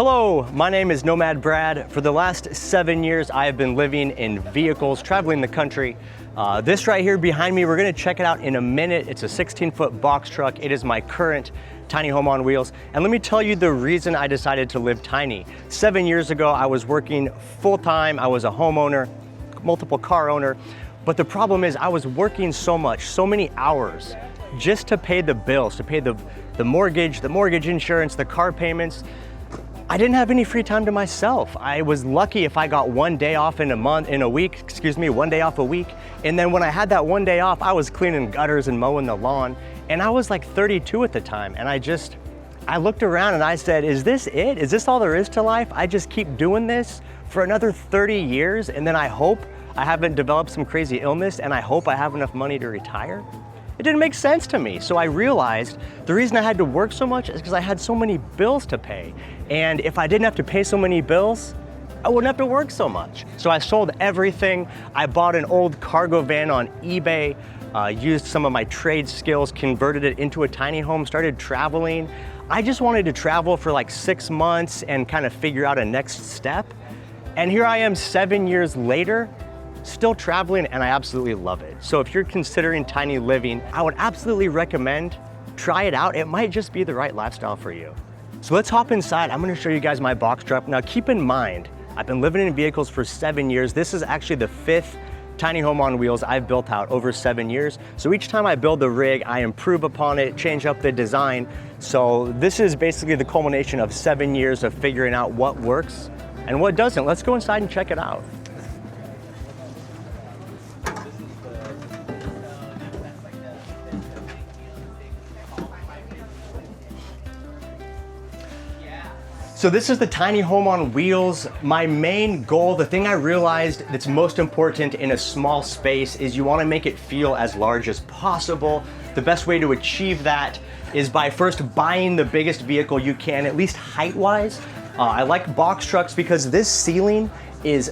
Hello, my name is Nomad Brad. For the last 7 years, I have been living in vehicles, traveling the country. This right here behind me, we're gonna check it out in a minute. It's a 16-foot box truck. It is my current tiny home on wheels. And let me tell you the reason I decided to live tiny. 7 years ago, I was working full-time. I was a homeowner, multiple car owner. But the problem is I was working so much, so many hours, just to pay the bills, to pay the mortgage insurance, the car payments. I didn't have any free time to myself. I was lucky if I got one day off in a week, one day off a week. And then when I had that one day off, I was cleaning gutters and mowing the lawn. And I was like 32 at the time. And I looked around and I said, is this it? Is this all there is to life? I just keep doing this for another 30 years. And then I hope I haven't developed some crazy illness and I hope I have enough money to retire. It didn't make sense to me. So I realized the reason I had to work so much is because I had so many bills to pay. And if I didn't have to pay so many bills, I wouldn't have to work so much. So I sold everything. I bought an old cargo van on eBay, used some of my trade skills, converted it into a tiny home, started traveling. I just wanted to travel for like 6 months and kind of figure out a next step. And here I am 7 years later, still traveling, and I absolutely love it. So if you're considering tiny living, I would absolutely recommend try it out. It might just be the right lifestyle for you. So let's hop inside. I'm gonna show you guys my box truck. Now keep in mind, I've been living in vehicles for 7 years. This is actually the 5th tiny home on wheels I've built out over 7 years. So each time I build the rig, I improve upon it, change up the design. So this is basically the culmination of 7 years of figuring out what works and what doesn't. Let's go inside and check it out. So this is the tiny home on wheels. My main goal, the thing I realized that's most important in a small space is you wanna make it feel as large as possible. The best way to achieve that is by first buying the biggest vehicle you can, at least height-wise. I like box trucks because this ceiling is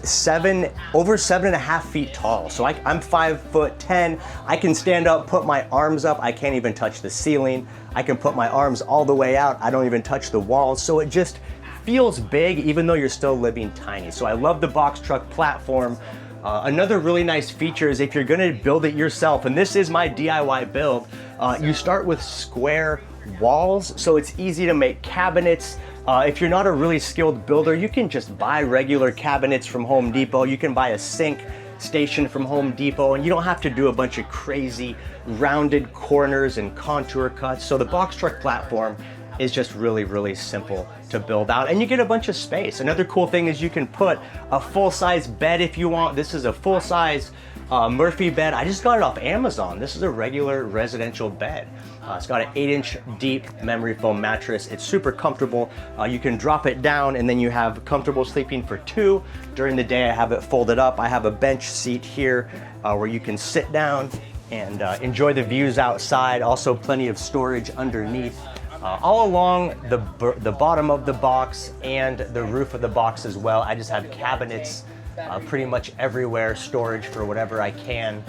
over 7.5 feet tall. So I'm 5'10". I can stand up, put my arms up. I can't even touch the ceiling. I can put my arms all the way out. I don't even touch the walls. So it just feels big even though you're still living tiny. So I love the box truck platform. Another really nice feature is if you're gonna build it yourself, and this is my DIY build, you start with square walls, so it's easy to make cabinets. If you're not a really skilled builder, you can just buy regular cabinets from Home Depot. You can buy a sink station from Home Depot, and you don't have to do a bunch of crazy rounded corners and contour cuts. So the box truck platform is just really, really simple to build out, and you get a bunch of space. Another cool thing is you can put a full-size bed if you want. This is a full-size Murphy bed. I just got it off Amazon. This is a regular residential bed. It's got an 8-inch deep memory foam mattress. It's super comfortable. You can drop it down and then you have comfortable sleeping for 2. During the day I have it folded up. I have a bench seat here where you can sit down and enjoy the views outside. Also plenty of storage underneath. All along the bottom of the box and the roof of the box as well, I just have cabinets pretty much everywhere, storage for whatever I can.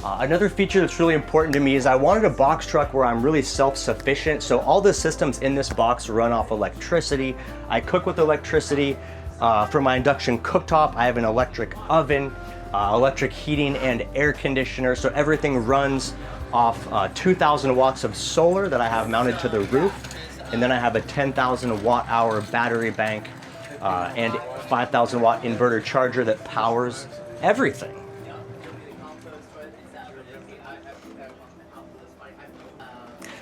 Another feature that's really important to me is I wanted a box truck where I'm really self-sufficient. So all the systems in this box run off electricity. I cook with electricity. For my induction cooktop, I have an electric oven, electric heating and air conditioner. So everything runs off 2,000 watts of solar that I have mounted to the roof. And then I have a 10,000 watt hour battery bank and 5,000 watt inverter charger that powers everything.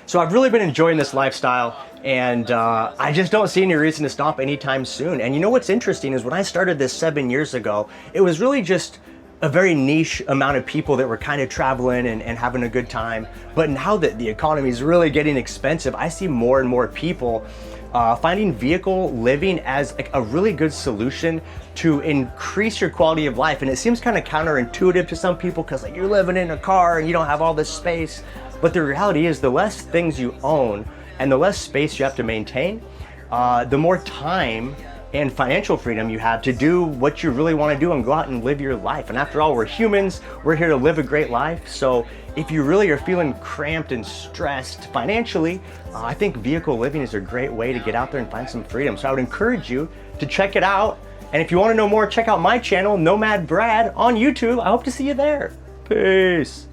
So I've really been enjoying this lifestyle, and I just don't see any reason to stop anytime soon. And you know what's interesting is when I started this 7 years ago, it was really just a very niche amount of people that were kind of traveling and having a good time. But now that the economy is really getting expensive, I see more and more people finding vehicle living as a really good solution to increase your quality of life. And it seems kind of counterintuitive to some people because like you're living in a car and you don't have all this space. But the reality is the less things you own and the less space you have to maintain, the more time and financial freedom you have to do what you really want to do and go out and live your life. And after all, we're humans, we're here to live a great life. So if you really are feeling cramped and stressed financially, I think vehicle living is a great way to get out there and find some freedom. So I would encourage you to check it out. And if you want to know more, check out my channel, Nomad Brad, on YouTube. I hope to see you there. Peace.